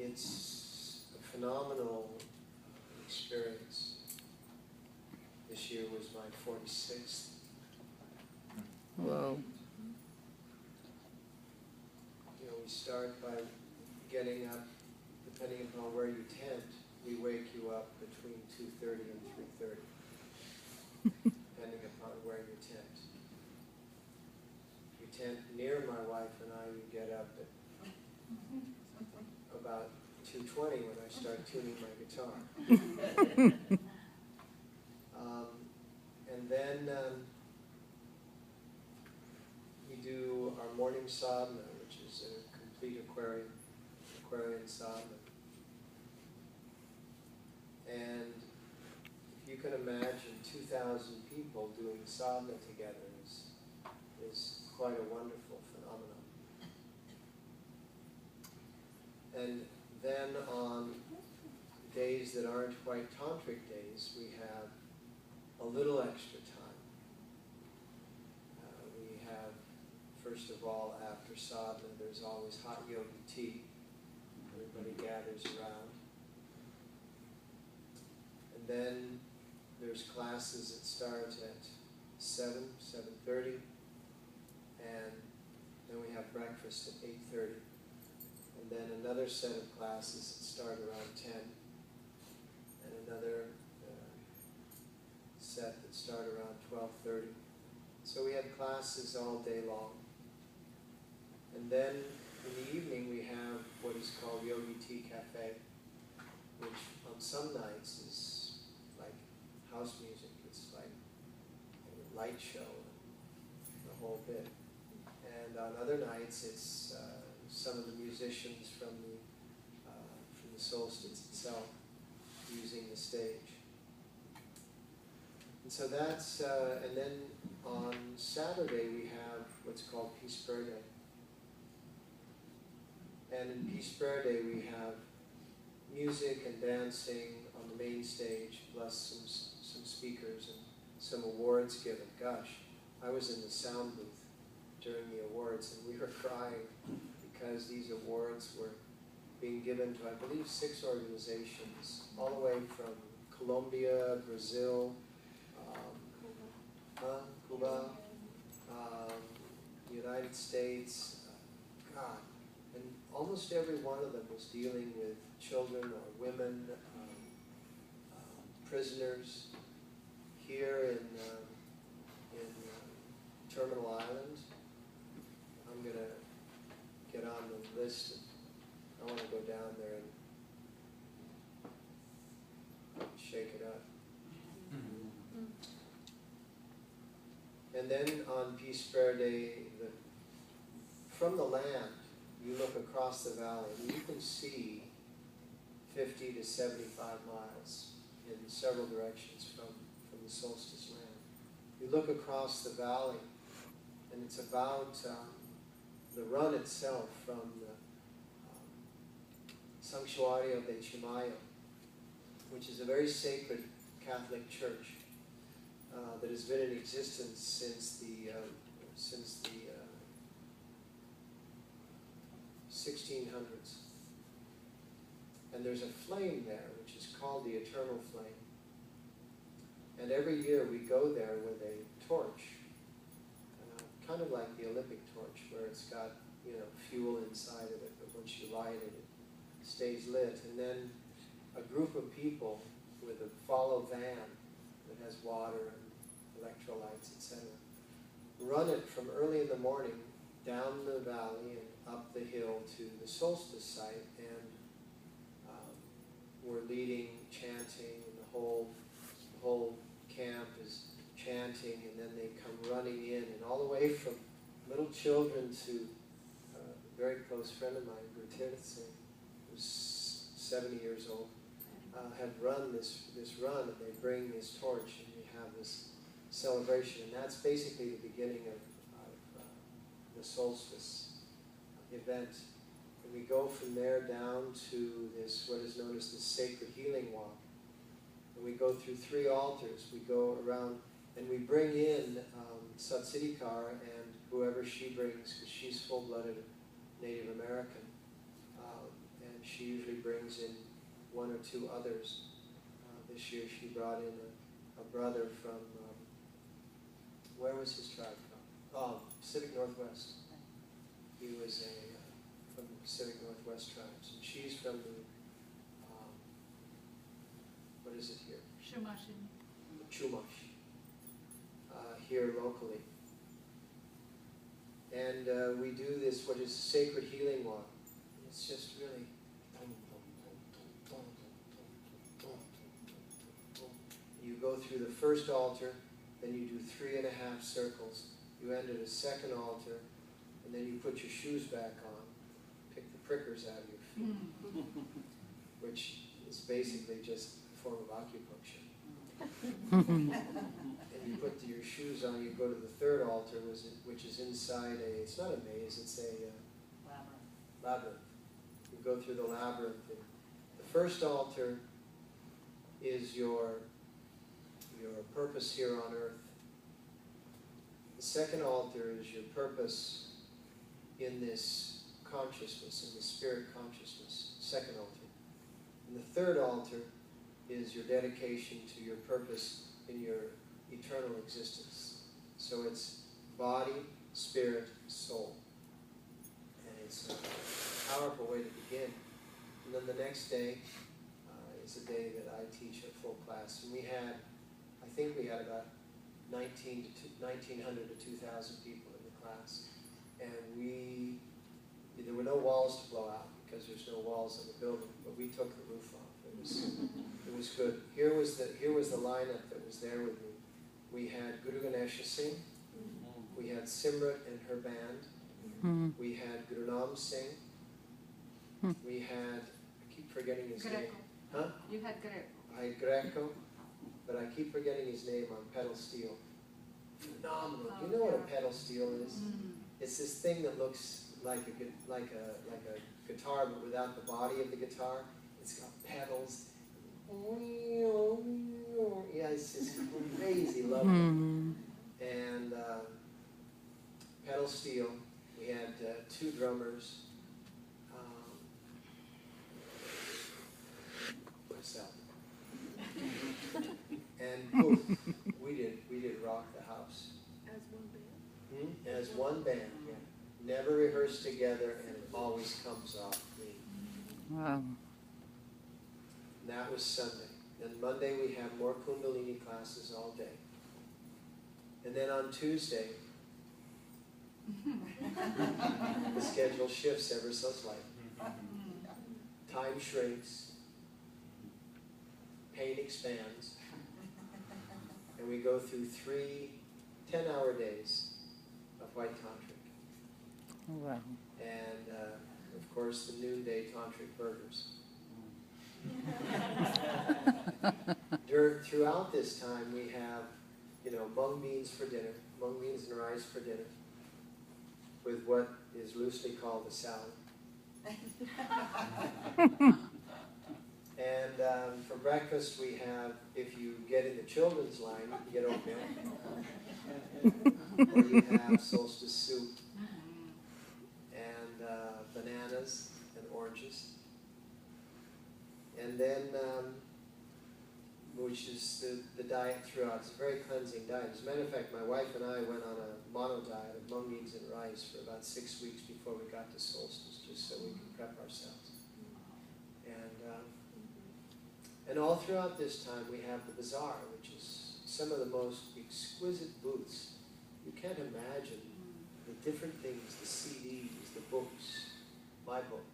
it's a phenomenal experience. This year was my 46th. Whoa. You know, we start by getting up, depending upon where you tent, we wake you up between 2:30 and 3:30, depending upon where you tent. If you tent near my wife and I, you get up at about 2:20 when I start tuning my guitar. And then we do our morning sadhana, which is a complete Aquarian sadhana. And if you can imagine 2,000 people doing sadhana together is quite a wonderful phenomenon. And then on days that aren't quite tantric days, we have a little extra time. We have, first of all, after sadhana, there's always hot yogi tea. Everybody gathers around. And then there's classes that start at 7:30, and then we have breakfast at 8:30. And then another set of classes that start around 10, and another set that start around 12:30. So we have classes all day long. And then in the evening we have what is called Yogi Tea Cafe, which on some nights is like house music. It's like a light show and the whole bit. And on other nights it's some of the musicians from the solstice itself using the stage. And so that's, and then on Saturday we have what's called Peace Prayer Day. And in Peace Prayer Day we have music and dancing on the main stage, plus some speakers and some awards given. Gosh, I was in the sound booth during the awards and we were crying because these awards were being given to, I believe, 6 organizations, all the way from Colombia, Brazil, Cuba, the United States, God. And almost every one of them was dealing with children or women, prisoners. Here in Terminal Island, I'm going to get on the list. I want to go down there and shake it up. And then on Peace Prayer Day, from the land, you look across the valley and you can see 50 to 75 miles in several directions from the solstice land. You look across the valley and it's about the run itself from the Sanctuario de Chimayo, which is a very sacred Catholic church that has been in existence since the 1600s. And there's a flame there, which is called the Eternal Flame. And every year we go there with a torch, kind of like the Olympic torch, where it's got, you know, fuel inside of it, but once you light it, it stays lit. And then a group of people with a follow van that has water and electrolytes, etc., run it from early in the morning down the valley and up the hill to the solstice site, and we're leading, chanting, and the whole camp is chanting, and then they come running in, and all the way from little children to a very close friend of mine, Gurtirth Singh, who's 70 years old, have run this run, and they bring this torch, and we have this celebration, and that's basically the beginning of the solstice event. And we go from there down to this, what is known as the Sacred Healing Walk. And we go through 3 altars. We go around and we bring in Satsidikar and whoever she brings, because she's full-blooded Native American. And she usually brings in one or two others. This year she brought in a brother from, where was his tribe from? Oh, Pacific Northwest. He was from the Pacific Northwest tribes. And she's from the, what is it here? Chumash. Here locally. And we do this, what is sacred healing water. It's just really, you go through the first altar, then you do 3.5 circles. You end at a second altar, and then you put your shoes back on, pick the prickers out of your feet, which is basically just a form of acupuncture. And you put your shoes on, you go to the third altar, which is inside it's not a maze, it's a labyrinth. You go through the labyrinth. And the first altar is your purpose here on earth. The second altar is your purpose in this consciousness, in the spirit consciousness, second altar. And the third altar is your dedication to your purpose in your eternal existence. So it's body, spirit, soul. And it's a powerful way to begin. And then the next day is a day that I teach a full class. And I think we had about 1,900 to 2,000 people in the class. And there were no walls to blow out because there's no walls in the building, but we took the roof off. It was good. Here was the lineup that was there with me. We had Guru Ganesha Singh, we had Simrat and her band, we had Guru Nam Singh, we had, I keep forgetting his name. Huh? You had Greco. I had Greco, but I keep forgetting his name on pedal steel. Phenomenal. Do you know what a pedal steel is? It's this thing that looks like a guitar, but without the body of the guitar. It's got pedals. Yeah, it's just crazy lovely. And pedal steel. We had 2 drummers. Myself. And poof, we did rock the house. As one band? As one band, yeah. Never rehearsed together, and it always comes off clean. Wow. And that was Sunday. Then Monday we have more Kundalini classes all day. And then on Tuesday, the schedule shifts ever so slightly. Time shrinks, pain expands, and we go through 3 10-hour days of white tantric. Wow. And of course the noonday tantric burgers. Throughout this time we have, mung beans for dinner, mung beans and rice for dinner, with what is loosely called a salad. And for breakfast we have, if you get in the children's line, you can get oatmeal. Or you have solstice soup and bananas and oranges. And then, which is the diet throughout. It's a very cleansing diet. As a matter of fact, my wife and I went on a mono diet of mung beans and rice for about 6 weeks before we got to solstice, just so we could prep ourselves. And all throughout this time we have the bazaar, which is some of the most exquisite booths. You can't imagine the different things, the CDs, the books, my book.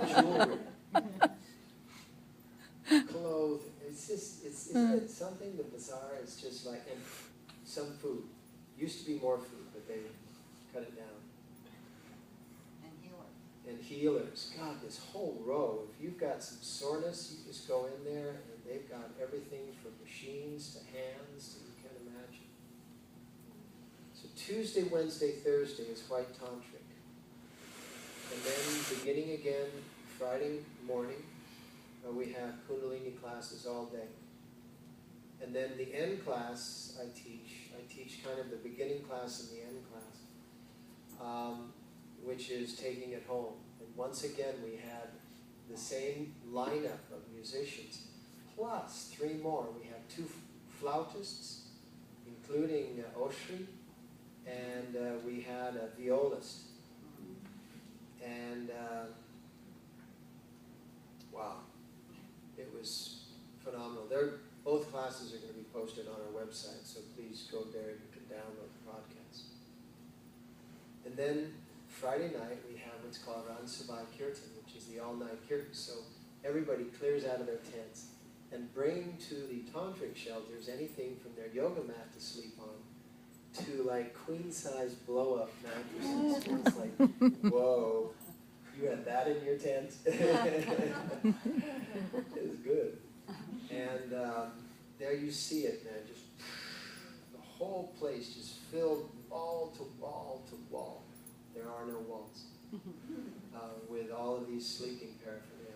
Jewelry, clothing. Isn't it something? The bazaar is just like, and some food. Used to be more food, but they cut it down. And healers. God, this whole row. If you've got some soreness, you just go in there, and they've got everything from machines to hands that you can't imagine. So Tuesday, Wednesday, Thursday is white tantric. And then beginning again Friday morning, we have Kundalini classes all day. And then the end class I teach kind of the beginning class and the end class, which is taking it home. And once again, we had the same lineup of musicians, plus 3 more. We have 2 flautists, including Oshri, and we had a violist. And wow, it was phenomenal. Both classes are going to be posted on our website, so please go there and you can download the podcast. And then Friday night we have what's called Ran Sabai Kirtan, which is the all-night kirtan. So everybody clears out of their tents and bring to the tantric shelters anything from their yoga mat to sleep on to like queen-size blow-up mattresses. So it's like, whoa, you had that in your tent? It was good. And there you see it, man, just the whole place just filled wall to wall to wall. There are no walls. With all of these sleeping paraphernalia.